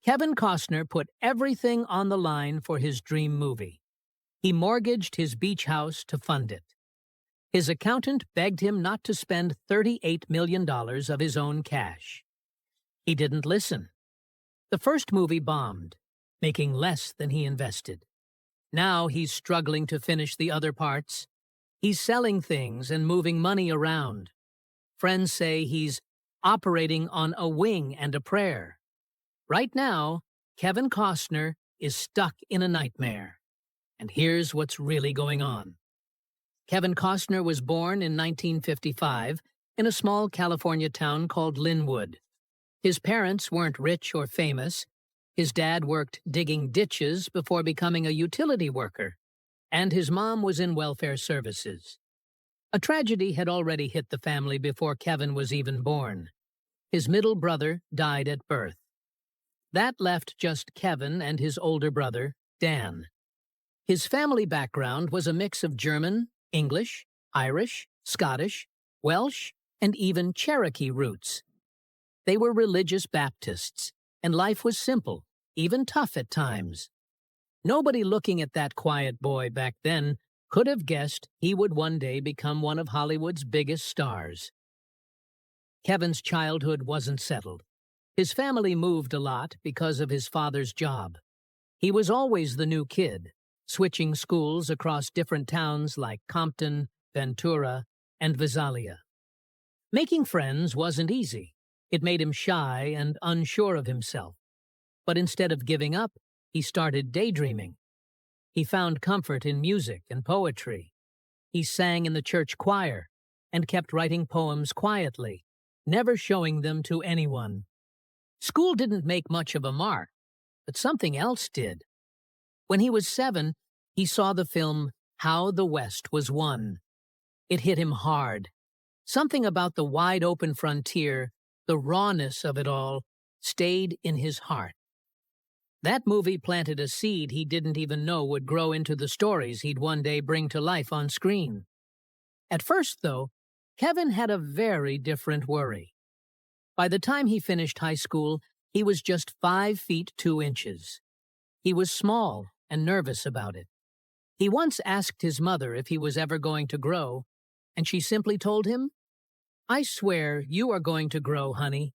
Kevin Costner put everything on the line for his dream movie. He mortgaged his beach house to fund it. His accountant begged him not to spend $38 million of his own cash. He didn't listen. The first movie bombed, making less than he invested. Now he's struggling to finish the other parts. He's selling things and moving money around. Friends say he's operating on a wing and a prayer. Right now, Kevin Costner is stuck in a nightmare. And here's what's really going on. Kevin Costner was born in 1955 in a small California town called Linwood. His parents weren't rich or famous. His dad worked digging ditches before becoming a utility worker, and his mom was in welfare services. A tragedy had already hit the family before Kevin was even born. His middle brother died at birth. That left just Kevin and his older brother, Dan. His family background was a mix of German, English, Irish, Scottish, Welsh, and even Cherokee roots. They were religious Baptists, and life was simple, even tough at times. Nobody looking at that quiet boy back then could have guessed he would one day become one of Hollywood's biggest stars. Kevin's childhood wasn't settled. His family moved a lot because of his father's job. He was always the new kid, switching schools across different towns like Compton, Ventura, and Visalia. Making friends wasn't easy. It made him shy and unsure of himself. But instead of giving up, he started daydreaming. He found comfort in music and poetry. He sang in the church choir and kept writing poems quietly, never showing them to anyone. School didn't make much of a mark, but something else did. When he was 7, he saw the film How the West Was Won. It hit him hard. Something about the wide-open frontier, the rawness of it all, stayed in his heart. That movie planted a seed he didn't even know would grow into the stories he'd one day bring to life on screen. At first, though, Kevin had a very different worry. By the time he finished high school, he was just 5 feet 2 inches. He was small and nervous about it. He once asked his mother if he was ever going to grow, and she simply told him, "I swear you are going to grow, honey."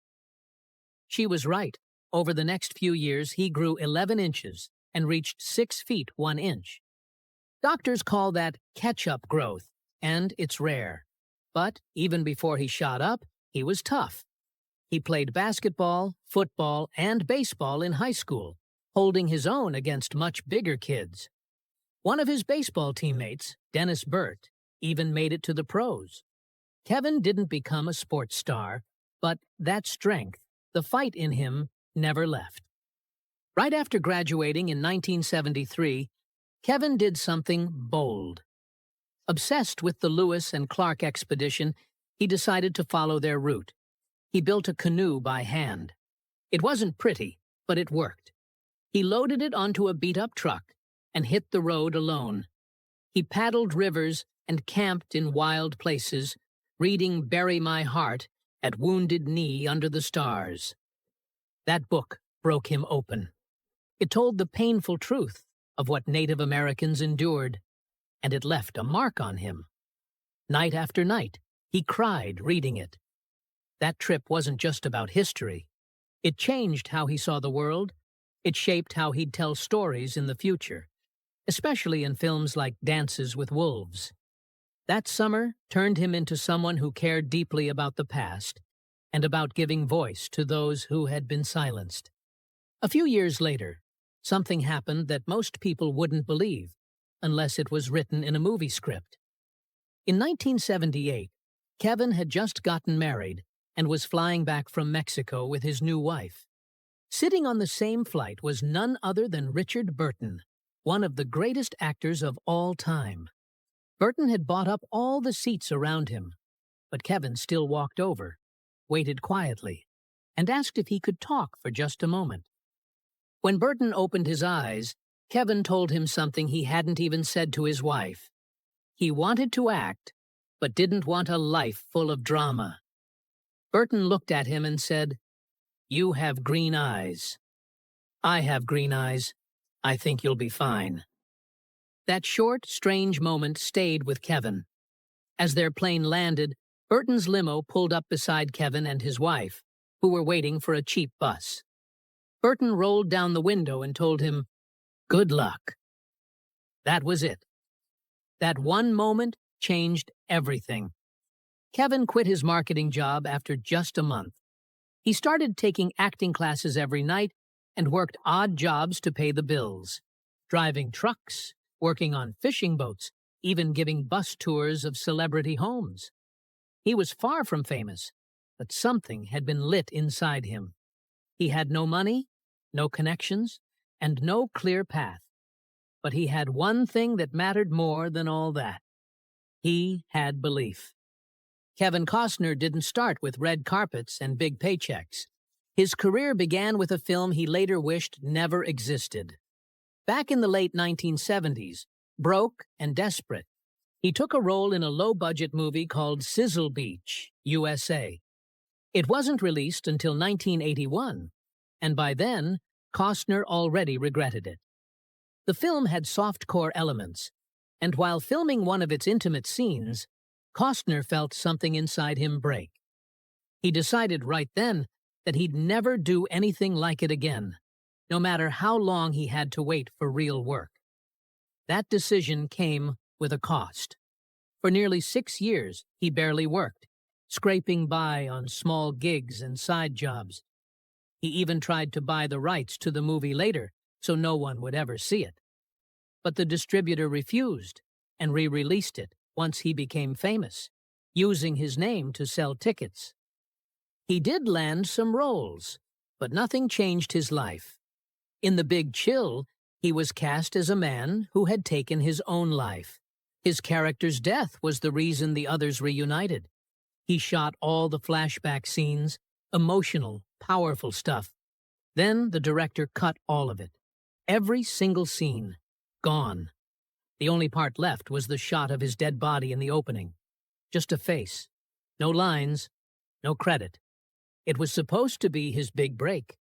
She was right. Over the next few years, he grew 11 inches and reached 6 feet 1 inch. Doctors call that catch-up growth, and it's rare. But even before he shot up, he was tough. He played basketball, football, and baseball in high school, holding his own against much bigger kids. One of his baseball teammates, Dennis Burt, even made it to the pros. Kevin didn't become a sports star, but that strength, the fight in him, never left. Right after graduating in 1973, Kevin did something bold. Obsessed with the Lewis and Clark expedition, he decided to follow their route. He built a canoe by hand. It wasn't pretty, but it worked. He loaded it onto a beat-up truck and hit the road alone. He paddled rivers and camped in wild places, reading Bury My Heart at Wounded Knee under the stars. That book broke him open. It told the painful truth of what Native Americans endured, and it left a mark on him. Night after night, he cried reading it. That trip wasn't just about history. It changed how he saw the world. It shaped how he'd tell stories in the future, especially in films like Dances with Wolves. That summer turned him into someone who cared deeply about the past and about giving voice to those who had been silenced. A few years later, something happened that most people wouldn't believe unless it was written in a movie script. In 1978, Kevin had just gotten married and was flying back from Mexico with his new wife. Sitting on the same flight was none other than Richard Burton, one of the greatest actors of all time. Burton had bought up all the seats around him, but Kevin still walked over, waited quietly, and asked if he could talk for just a moment. When Burton opened his eyes, Kevin told him something he hadn't even said to his wife. He wanted to act, but didn't want a life full of drama. Burton looked at him and said, "You have green eyes." I have green eyes. I think you'll be fine. That short, strange moment stayed with Kevin. As their plane landed, Burton's limo pulled up beside Kevin and his wife, who were waiting for a cheap bus. Burton rolled down the window and told him, "Good luck." That was it. That one moment changed everything. Kevin quit his marketing job after just a month. He started taking acting classes every night and worked odd jobs to pay the bills. Driving trucks, working on fishing boats, even giving bus tours of celebrity homes. He was far from famous, but something had been lit inside him. He had no money, no connections, and no clear path. But he had one thing that mattered more than all that. He had belief. Kevin Costner didn't start with red carpets and big paychecks. His career began with a film he later wished never existed. Back in the late 1970s, broke and desperate, he took a role in a low-budget movie called Sizzle Beach, USA. It wasn't released until 1981, and by then, Costner already regretted it. The film had soft-core elements, and while filming one of its intimate scenes, Costner felt something inside him break. He decided right then that he'd never do anything like it again, no matter how long he had to wait for real work. That decision came with a cost. For nearly 6 years, he barely worked, scraping by on small gigs and side jobs. He even tried to buy the rights to the movie later, so no one would ever see it. But the distributor refused and re-released it once he became famous, using his name to sell tickets. He did land some roles, but nothing changed his life. In The Big Chill, he was cast as a man who had taken his own life. His character's death was the reason the others reunited. He shot all the flashback scenes, emotional, powerful stuff. Then the director cut all of it. Every single scene. Gone. The only part left was the shot of his dead body in the opening. Just a face. No lines. No credit. It was supposed to be his big break.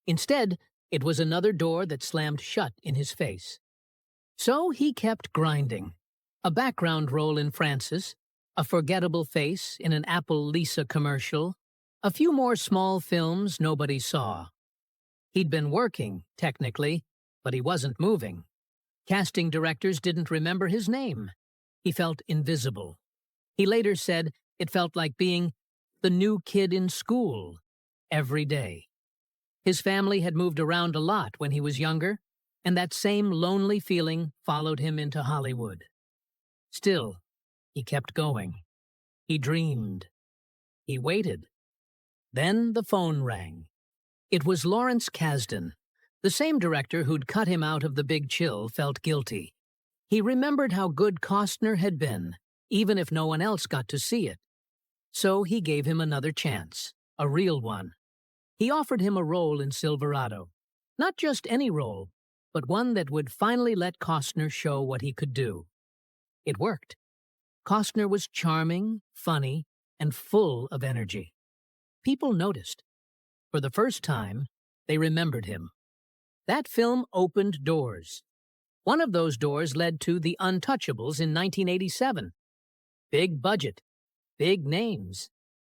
Instead, it was another door that slammed shut in his face. So he kept grinding. A background role in Francis, a forgettable face in an Apple Lisa commercial, a few more small films nobody saw. He'd been working, technically, but he wasn't moving. Casting directors didn't remember his name. He felt invisible. He later said it felt like being the new kid in school every day. His family had moved around a lot when he was younger, and that same lonely feeling followed him into Hollywood. Still, he kept going. He dreamed. He waited. Then the phone rang. It was Lawrence Kasdan. The same director who'd cut him out of The Big Chill felt guilty. He remembered how good Costner had been, even if no one else got to see it. So he gave him another chance, a real one. He offered him a role in Silverado. Not just any role, but one that would finally let Costner show what he could do. It worked. Costner was charming, funny, and full of energy. People noticed. For the first time, they remembered him. That film opened doors. One of those doors led to The Untouchables in 1987. Big budget, big names,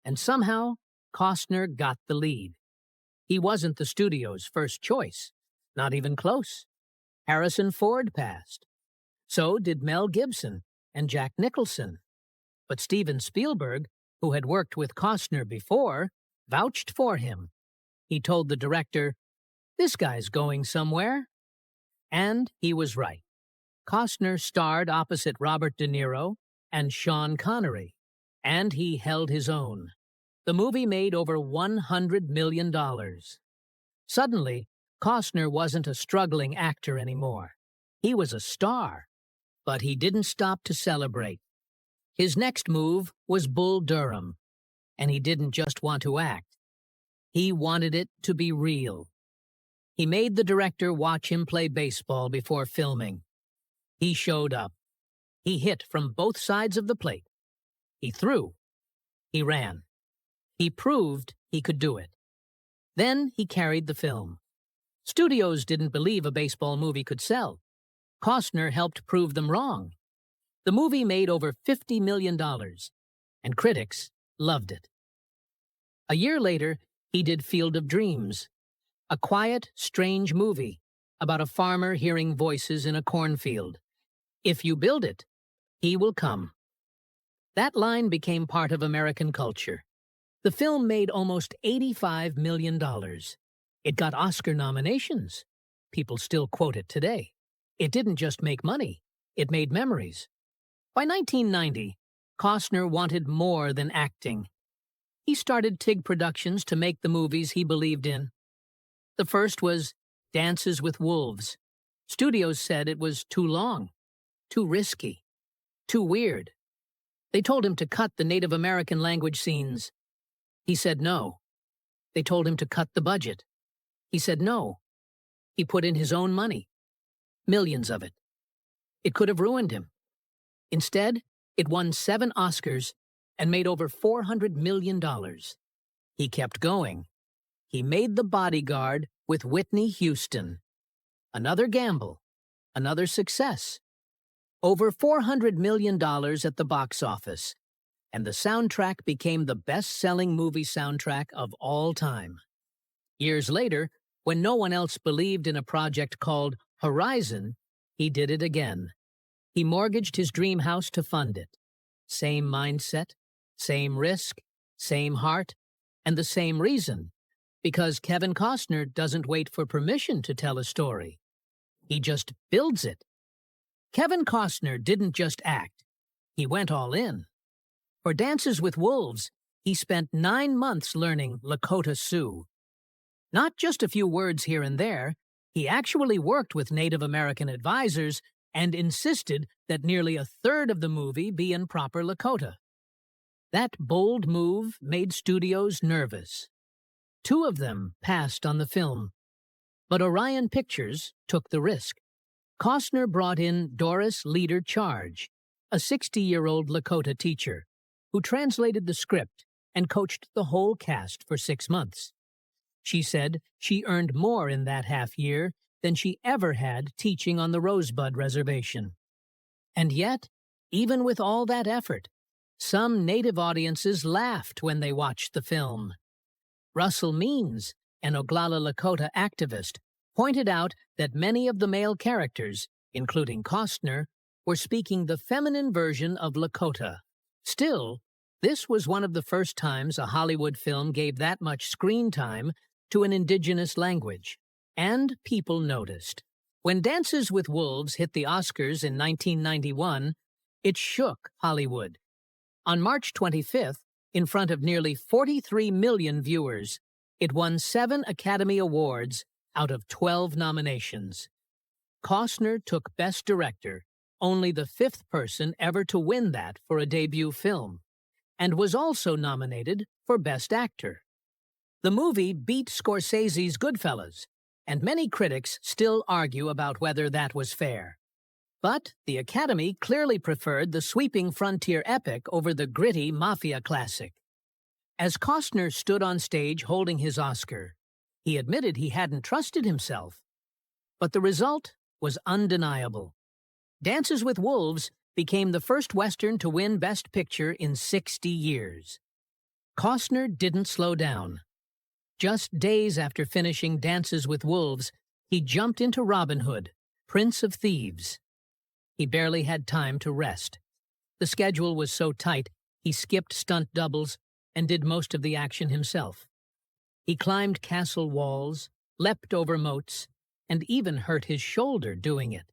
and somehow Costner got the lead. He wasn't the studio's first choice, not even close. Harrison Ford passed. So did Mel Gibson and Jack Nicholson. But Steven Spielberg, who had worked with Costner before, vouched for him. He told the director, "This guy's going somewhere." And he was right. Costner starred opposite Robert De Niro and Sean Connery, and he held his own. The movie made over $100 million. Suddenly, Costner wasn't a struggling actor anymore. He was a star. But he didn't stop to celebrate. His next move was Bull Durham, and he didn't just want to act. He wanted it to be real. He made the director watch him play baseball before filming. He showed up. He hit from both sides of the plate. He threw. He ran. He proved he could do it. Then he carried the film. Studios didn't believe a baseball movie could sell. Costner helped prove them wrong. The movie made over $50 million, and critics loved it. A year later, he did Field of Dreams, a quiet, strange movie about a farmer hearing voices in a cornfield. If you build it, he will come. That line became part of American culture. The film made almost $85 million. It got Oscar nominations. People still quote it today. It didn't just make money, it made memories. By 1990, Costner wanted more than acting. He started TIG Productions to make the movies he believed in. The first was Dances with Wolves. Studios said it was too long, too risky, too weird. They told him to cut the Native American language scenes. He said no. They told him to cut the budget. He said no. He put in his own money. Millions of it. It could have ruined him. Instead, it won 7 Oscars and made over $400 million. He kept going. He made The Bodyguard with Whitney Houston. Another gamble. Another success. Over $400 million at the box office. And the soundtrack became the best-selling movie soundtrack of all time. Years later, when no one else believed in a project called Horizon, he did it again. He mortgaged his dream house to fund it. Same mindset, same risk, same heart, and the same reason. Because Kevin Costner doesn't wait for permission to tell a story. He just builds it. Kevin Costner didn't just act. He went all in. For Dances with Wolves, he spent 9 months learning Lakota Sioux. Not just a few words here and there, he actually worked with Native American advisors and insisted that nearly a third of the movie be in proper Lakota. That bold move made studios nervous. 2 of them passed on the film. But Orion Pictures took the risk. Costner brought in Doris Leader Charge, a 60-year-old Lakota teacher, who translated the script and coached the whole cast for 6 months. She said she earned more in that half year than she ever had teaching on the Rosebud Reservation. And yet, even with all that effort, some Native audiences laughed when they watched the film. Russell Means, an Oglala Lakota activist, pointed out that many of the male characters, including Costner, were speaking the feminine version of Lakota. Still, this was one of the first times a Hollywood film gave that much screen time to an indigenous language, and people noticed. When Dances with Wolves hit the Oscars in 1991, it shook Hollywood. On March 25th, in front of nearly 43 million viewers, it won 7 Academy Awards out of 12 nominations. Costner took Best Director, only the 5th person ever to win that for a debut film, and was also nominated for Best Actor. The movie beat Scorsese's Goodfellas, and many critics still argue about whether that was fair. But the Academy clearly preferred the sweeping frontier epic over the gritty mafia classic. As Costner stood on stage holding his Oscar, he admitted he hadn't trusted himself. But the result was undeniable. Dances with Wolves became the first Western to win Best Picture in 60 years. Costner didn't slow down. Just days after finishing Dances with Wolves, he jumped into Robin Hood, Prince of Thieves. He barely had time to rest. The schedule was so tight, he skipped stunt doubles and did most of the action himself. He climbed castle walls, leapt over moats, and even hurt his shoulder doing it.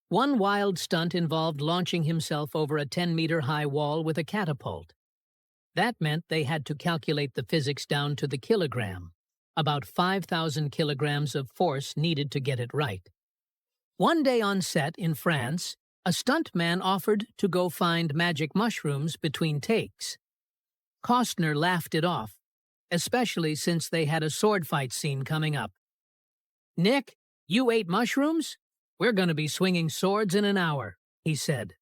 One wild stunt involved launching himself over a 10-meter-high wall with a catapult. That meant they had to calculate the physics down to the kilogram, about 5,000 kilograms of force needed to get it right. One day on set in France, a stuntman offered to go find magic mushrooms between takes. Costner laughed it off, especially since they had a sword fight scene coming up. "Nick, you ate mushrooms? We're going to be swinging swords in an hour," he said.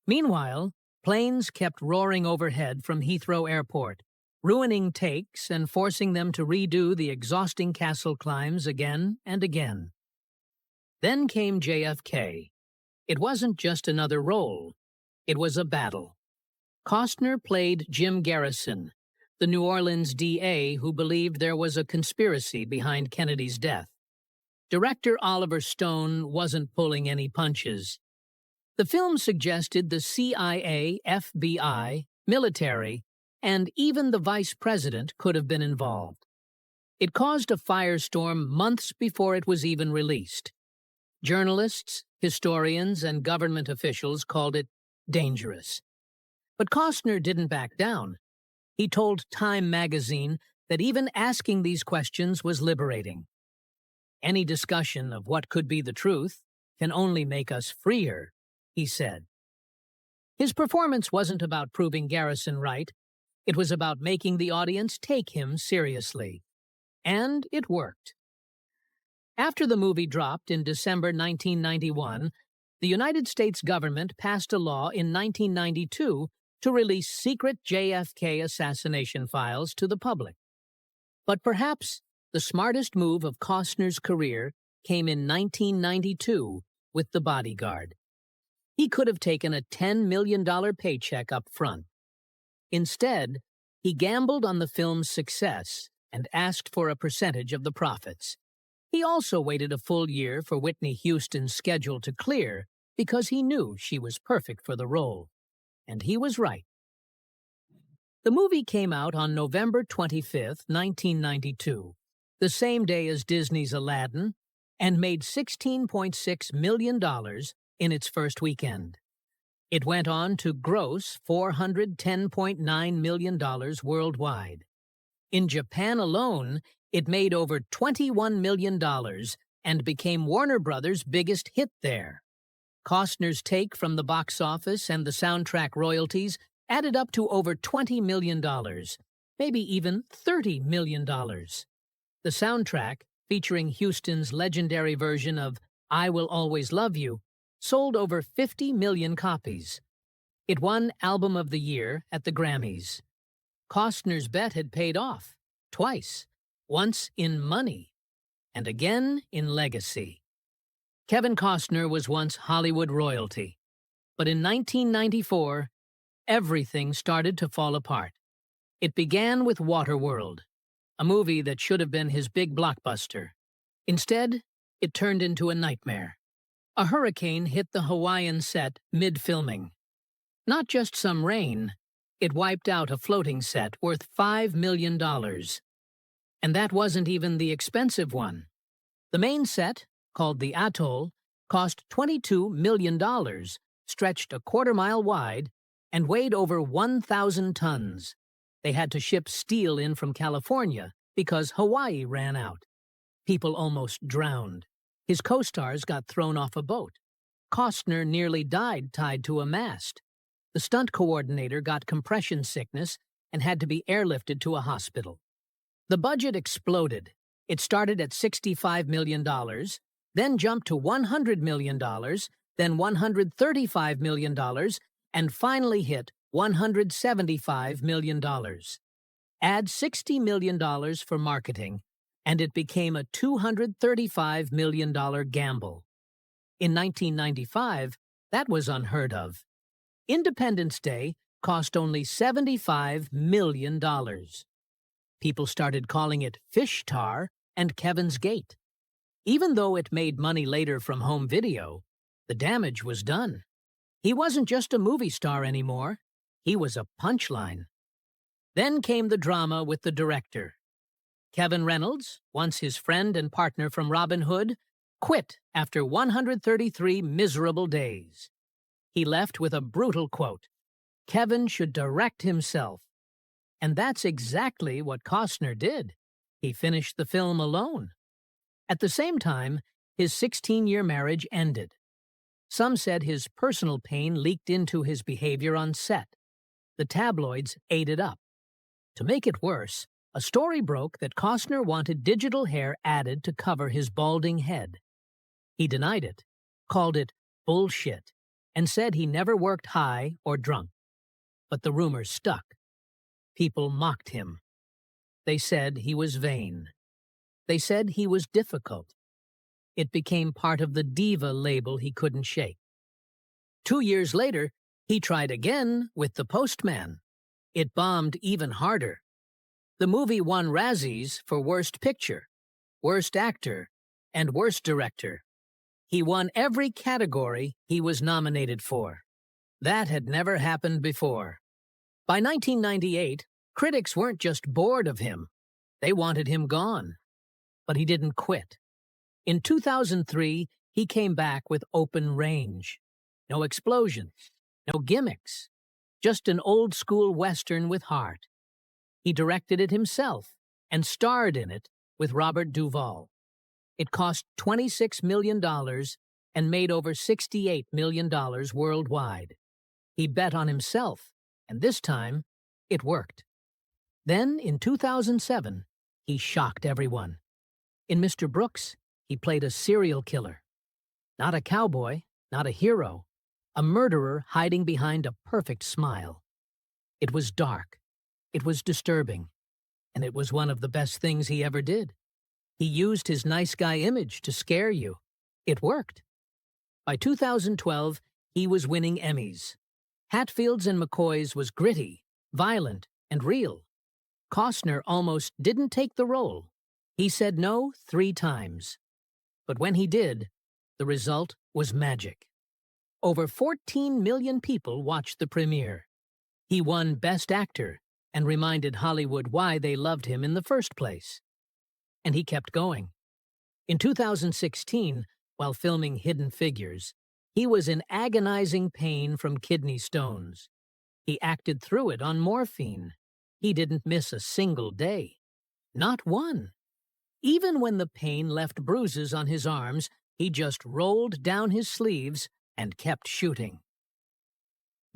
Meanwhile, planes kept roaring overhead from Heathrow Airport, ruining takes and forcing them to redo the exhausting castle climbs again and again. Then came JFK. It wasn't just another role. It was a battle. Costner played Jim Garrison, the New Orleans DA who believed there was a conspiracy behind Kennedy's death. Director Oliver Stone wasn't pulling any punches. The film suggested the CIA, FBI, military, and even the vice president could have been involved. It caused a firestorm months before it was even released. Journalists, historians, and government officials called it dangerous. But Costner didn't back down. He told Time magazine that even asking these questions was liberating. Any discussion of what could be the truth can only make us freer, he said. His performance wasn't about proving Garrison right. It was about making the audience take him seriously. And it worked. After the movie dropped in December 1991, the United States government passed a law in 1992 to release secret JFK assassination files to the public. But perhaps the smartest move of Costner's career came in 1992 with The Bodyguard. He could have taken a $10 million paycheck up front. Instead, he gambled on the film's success and asked for a percentage of the profits. He also waited a full year for Whitney Houston's schedule to clear because he knew she was perfect for the role. And he was right. The movie came out on November 25, 1992, the same day as Disney's Aladdin, and made $16.6 million in its first weekend. It went on to gross $410.9 million worldwide. In Japan alone, it made over $21 million and became Warner Brothers' biggest hit there. Costner's take from the box office and the soundtrack royalties added up to over $20 million, maybe even $30 million. The soundtrack, featuring Houston's legendary version of I Will Always Love You, sold over 50 million copies. It won Album of the Year at the Grammys. Costner's bet had paid off, twice, once in money, and again in legacy. Kevin Costner was once Hollywood royalty, but in 1994, everything started to fall apart. It began with Waterworld, a movie that should have been his big blockbuster. Instead, it turned into a nightmare. A hurricane hit the Hawaiian set mid-filming. Not just some rain, it wiped out a floating set worth $5 million. And that wasn't even the expensive one. The main set, called the Atoll, cost $22 million, stretched a quarter-mile wide, and weighed over 1,000 tons. They had to ship steel in from California because Hawaii ran out. People almost drowned. His co-stars got thrown off a boat. Costner nearly died tied to a mast. The stunt coordinator got compression sickness and had to be airlifted to a hospital. The budget exploded. It started at $65 million, then jumped to $100 million, then $135 million, and finally hit $175 million. Add $60 million for marketing, and it became a $235 million gamble. In 1995, that was unheard of. Independence Day cost only $75 million. People started calling it Fish Tar and Kevin's Gate. Even though it made money later from home video, the damage was done. He wasn't just a movie star anymore. He was a punchline. Then came the drama with the director. Kevin Reynolds, once his friend and partner from Robin Hood, quit after 133 miserable days. He left with a brutal quote, "Kevin should direct himself." And that's exactly what Costner did. He finished the film alone. At the same time, his 16-year marriage ended. Some said his personal pain leaked into his behavior on set. The tabloids ate it up. To make it worse, a story broke that Costner wanted digital hair added to cover his balding head. He denied it, called it bullshit, and said he never worked high or drunk. But the rumors stuck. People mocked him. They said he was vain. They said he was difficult. It became part of the diva label he couldn't shake. 2 years later, he tried again with The Postman. It bombed even harder. The movie won Razzies for Worst Picture, Worst Actor, and Worst Director. He won every category he was nominated for. That had never happened before. By 1998, critics weren't just bored of him. They wanted him gone. But he didn't quit. In 2003, he came back with Open Range. No explosions, no gimmicks, just an old-school Western with heart. He directed it himself and starred in it with Robert Duvall. It cost $26 million and made over $68 million worldwide. He bet on himself, and this time, it worked. Then, in 2007, he shocked everyone. In Mr. Brooks, he played a serial killer. Not a cowboy, not a hero, a murderer hiding behind a perfect smile. It was dark, it was disturbing, and it was one of the best things he ever did. He used his nice guy image to scare you. It worked. By 2012, he was winning Emmys. Hatfield's and McCoy's was gritty, violent, and real. Costner almost didn't take the role. He said no 3 times. But when he did, the result was magic. Over 14 million people watched the premiere. He won Best Actor and reminded Hollywood why they loved him in the first place. And he kept going. In 2016, while filming Hidden Figures, he was in agonizing pain from kidney stones. He acted through it on morphine. He didn't miss a single day. Not one. Even when the pain left bruises on his arms, he just rolled down his sleeves and kept shooting.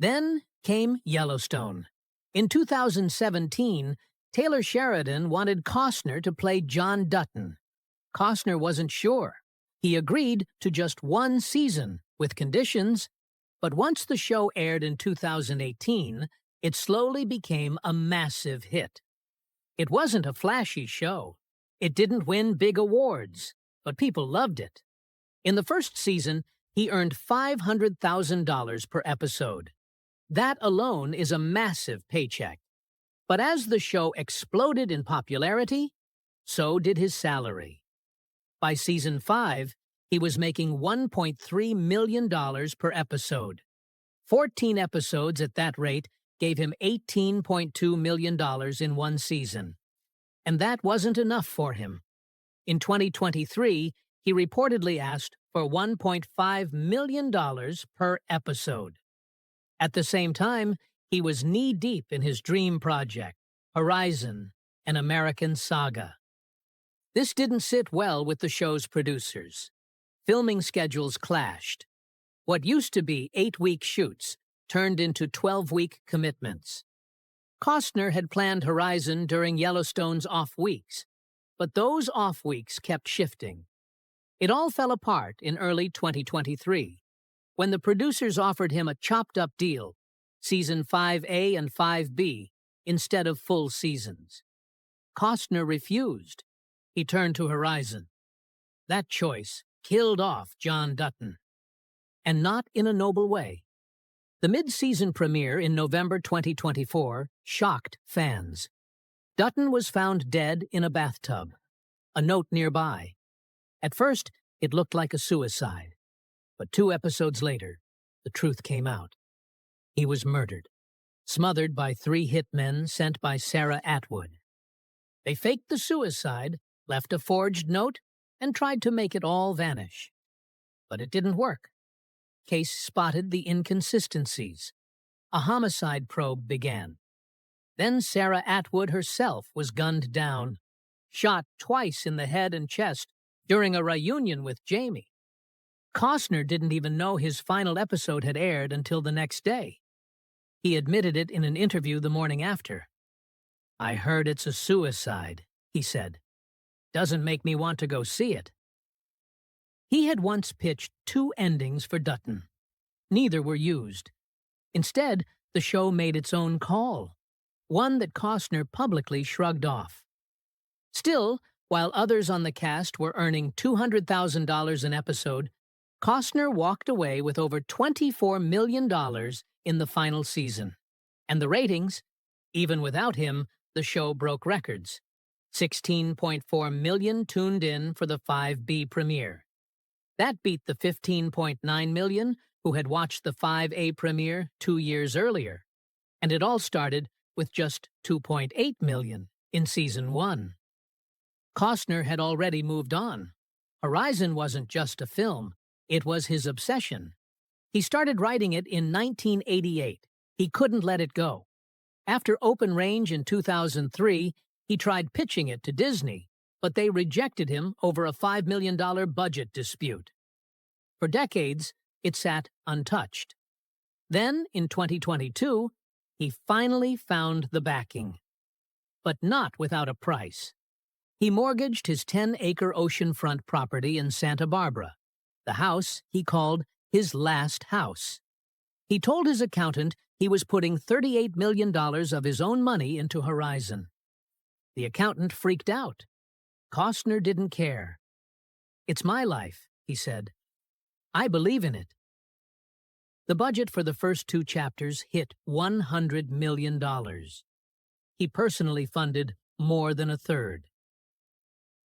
Then came Yellowstone. In 2017, Taylor Sheridan wanted Costner to play John Dutton. Costner wasn't sure. He agreed to just 1 season, with conditions, but once the show aired in 2018, it slowly became a massive hit. It wasn't a flashy show. It didn't win big awards, but people loved it. In the first season, he earned $500,000 per episode. That alone is a massive paycheck. But as the show exploded in popularity, so did his salary. By season 5, he was making $1.3 million per episode. 14 episodes at that rate gave him $18.2 million in 1 season. And that wasn't enough for him. In 2023, he reportedly asked for $1.5 million per episode. At the same time, he was knee-deep in his dream project, Horizon, an American saga. This didn't sit well with the show's producers. Filming schedules clashed. What used to be 8-week shoots turned into 12-week commitments. Costner had planned Horizon during Yellowstone's off weeks, but those off weeks kept shifting. It all fell apart in early 2023, when the producers offered him a chopped-up deal, Season 5A and 5B, instead of full seasons. Costner refused. He turned to Horizon. That choice killed off John Dutton. And not in a noble way. The mid-season premiere in November 2024 shocked fans. Dutton was found dead in a bathtub. A note nearby. At first, it looked like a suicide. But 2 episodes later, the truth came out. He was murdered, smothered by 3 hitmen sent by Sarah Atwood. They faked the suicide, left a forged note, and tried to make it all vanish. But it didn't work. Case spotted the inconsistencies. A homicide probe began. Then Sarah Atwood herself was gunned down, shot twice in the head and chest during a reunion with Jamie. Costner didn't even know his final episode had aired until the next day. He admitted it in an interview the morning after. "I heard it's a suicide," he said. "Doesn't make me want to go see it." He had once pitched 2 endings for Dutton. Neither were used. Instead, the show made its own call. one that Costner publicly shrugged off. Still, while others on the cast were earning $200,000 an episode, Costner walked away with over $24 million in the final season. And the ratings? Even without him, the show broke records. 16.4 million tuned in for the 5B premiere. That beat the 15.9 million who had watched the 5A premiere 2 years earlier. And it all started with just 2.8 million in Season 1. Costner had already moved on. Horizon wasn't just a film, it was his obsession. He started writing it in 1988. He couldn't let it go. After Open Range in 2003, he tried pitching it to Disney, but they rejected him over a $5 million budget dispute. For decades, it sat untouched. Then, in 2022, he finally found the backing. But not without a price. He mortgaged his 10-acre oceanfront property in Santa Barbara, the house he called his last house. He told his accountant he was putting $38 million of his own money into Horizon. The accountant freaked out. Costner didn't care. "It's my life," he said. "I believe in it." The budget for the first 2 chapters hit $100 million. He personally funded more than a third.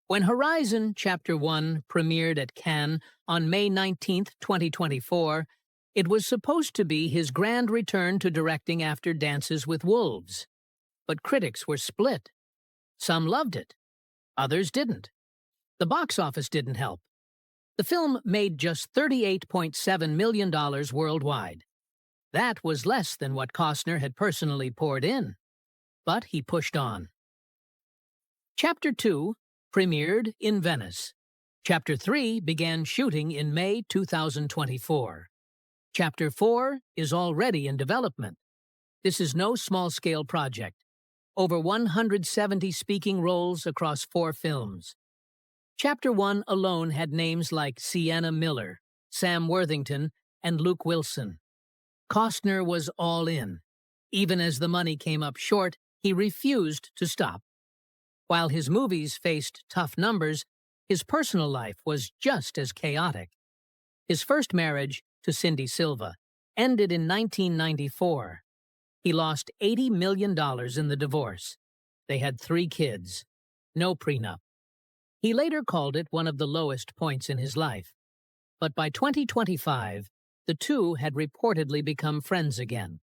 When Horizon Chapter 1 premiered at Cannes on May 19, 2024, it was supposed to be his grand return to directing after Dances with Wolves. But critics were split. Some loved it. Others didn't. The box office didn't help. The film made just $38.7 million worldwide. That was less than what Costner had personally poured in. But he pushed on. Chapter 2 premiered in Venice. Chapter 3 began shooting in May 2024. Chapter 4 is already in development. This is no small-scale project. Over 170 speaking roles across 4 films. Chapter 1 alone had names like Sienna Miller, Sam Worthington, and Luke Wilson. Costner was all in. Even as the money came up short, he refused to stop. While his movies faced tough numbers, his personal life was just as chaotic. His first marriage, to Cindy Silva, ended in 1994. He lost $80 million in the divorce. They had 3 kids. No prenup. He later called it one of the lowest points in his life. But by 2025, the two had reportedly become friends again.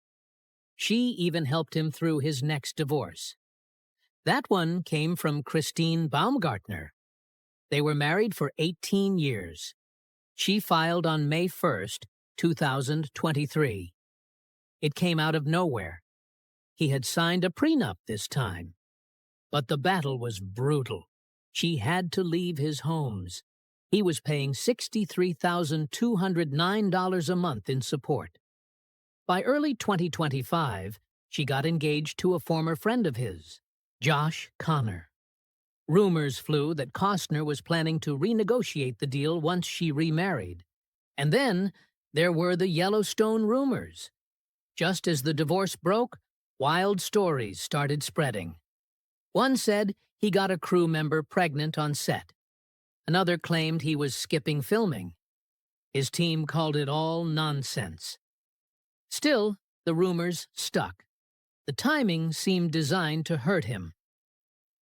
She even helped him through his next divorce. That one came from Christine Baumgartner. They were married for 18 years. She filed on May 1st, 2023. It came out of nowhere. He had signed a prenup this time. But the battle was brutal. She had to leave his homes. He was paying $63,209 a month in support. By early 2025, she got engaged to a former friend of his, Josh Connor. Rumors flew that Costner was planning to renegotiate the deal once she remarried. And then there were the Yellowstone rumors. Just as the divorce broke, wild stories started spreading. One said he got a crew member pregnant on set. Another claimed he was skipping filming. His team called it all nonsense. Still, the rumors stuck. The timing seemed designed to hurt him.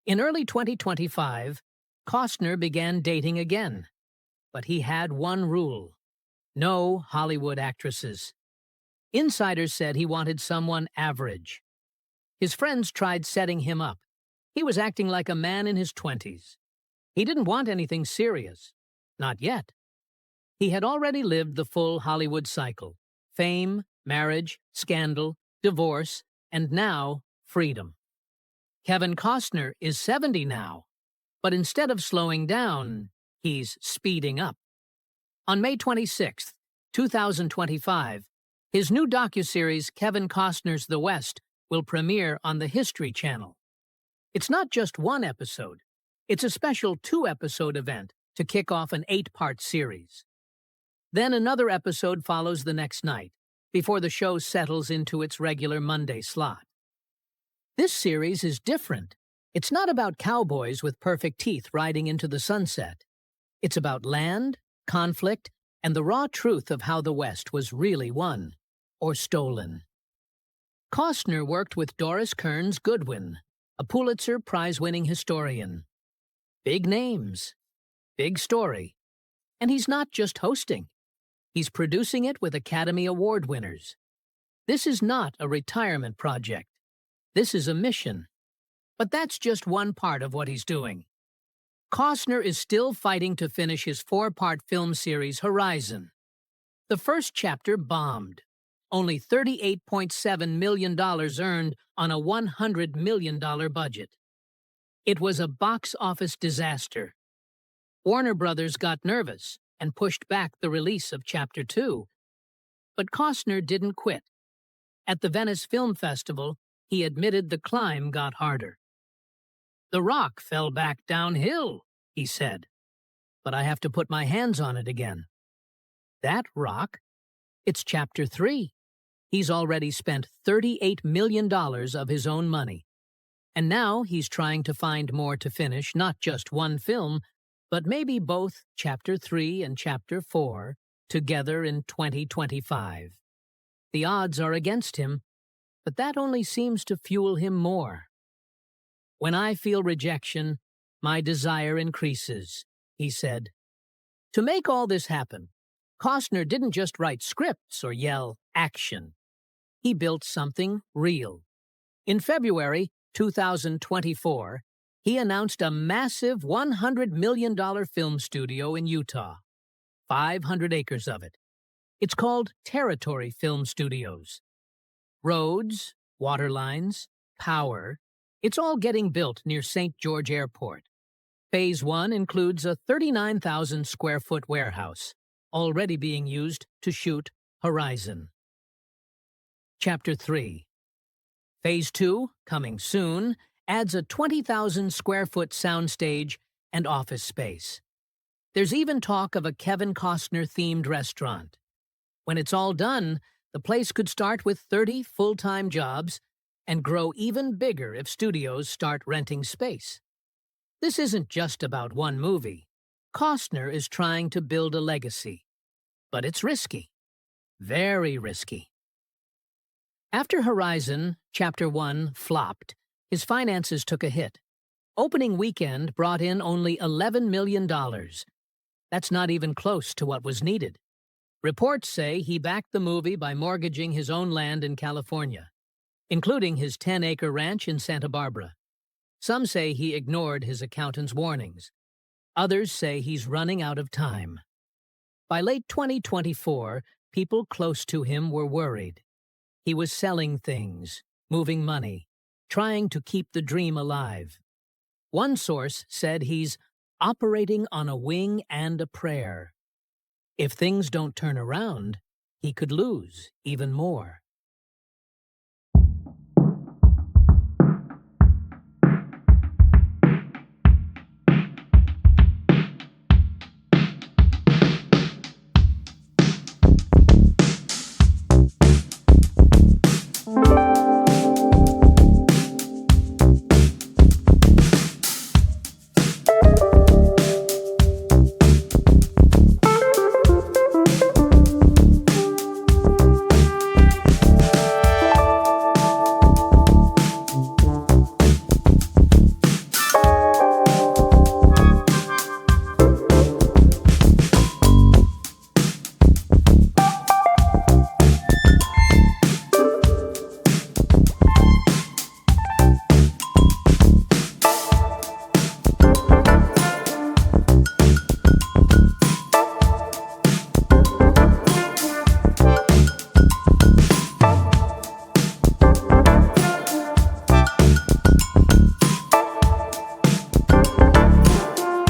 In early 2025, Costner began dating again. But he had one rule: no Hollywood actresses. Insiders said he wanted someone average. His friends tried setting him up. He was acting like a man in his 20s. He didn't want anything serious. Not yet. He had already lived the full Hollywood cycle: fame, marriage, scandal, divorce, and now freedom. Kevin Costner is 70 now, but instead of slowing down, he's speeding up. On May 26, 2025, his new docuseries Kevin Costner's The West will premiere on the History Channel. It's not just one episode. It's a special 2-episode event to kick off an 8-part series. Then another episode follows the next night, before the show settles into its regular Monday slot. This series is different. It's not about cowboys with perfect teeth riding into the sunset. It's about land, conflict, and the raw truth of how the West was really won, or stolen. Costner worked with Doris Kearns Goodwin, a Pulitzer Prize-winning historian. Big names, big story. And he's not just hosting. He's producing it with Academy Award winners. This is not a retirement project. This is a mission. But that's just one part of what he's doing. Costner is still fighting to finish his 4-part film series Horizon. The first chapter bombed. Only $38.7 million earned on a $100 million budget. It was a box office disaster. Warner Brothers got nervous and pushed back the release of Chapter 2. But Costner didn't quit. At the Venice Film Festival, he admitted the climb got harder. "The rock fell back downhill," he said. "But I have to put my hands on it again." That rock? It's Chapter 3. He's already spent $38 million of his own money. And now he's trying to find more to finish not just one film, but maybe both Chapter 3 and Chapter 4 together in 2025. The odds are against him, but that only seems to fuel him more. "When I feel rejection, my desire increases," he said. To make all this happen, Costner didn't just write scripts or yell action. He built something real. In February 2024, he announced a massive $100 million film studio in Utah, 500 acres of it. It's called Territory Film Studios. Roads, water lines, power, it's all getting built near St. George Airport. Phase 1 includes a 39,000-square-foot warehouse, already being used to shoot Horizon. Chapter 3. Phase 2, coming soon, adds a 20,000-square-foot soundstage and office space. There's even talk of a Kevin Costner-themed restaurant. When it's all done, the place could start with 30 full-time jobs and grow even bigger if studios start renting space. This isn't just about one movie. Costner is trying to build a legacy. But it's risky. Very risky. After Horizon, Chapter 1 flopped, his finances took a hit. Opening weekend brought in only $11 million. That's not even close to what was needed. Reports say he backed the movie by mortgaging his own land in California, including his 10-acre ranch in Santa Barbara. Some say he ignored his accountant's warnings. Others say he's running out of time. By late 2024, people close to him were worried. He was selling things, moving money, trying to keep the dream alive. One source said he's operating on a wing and a prayer. If things don't turn around, he could lose even more.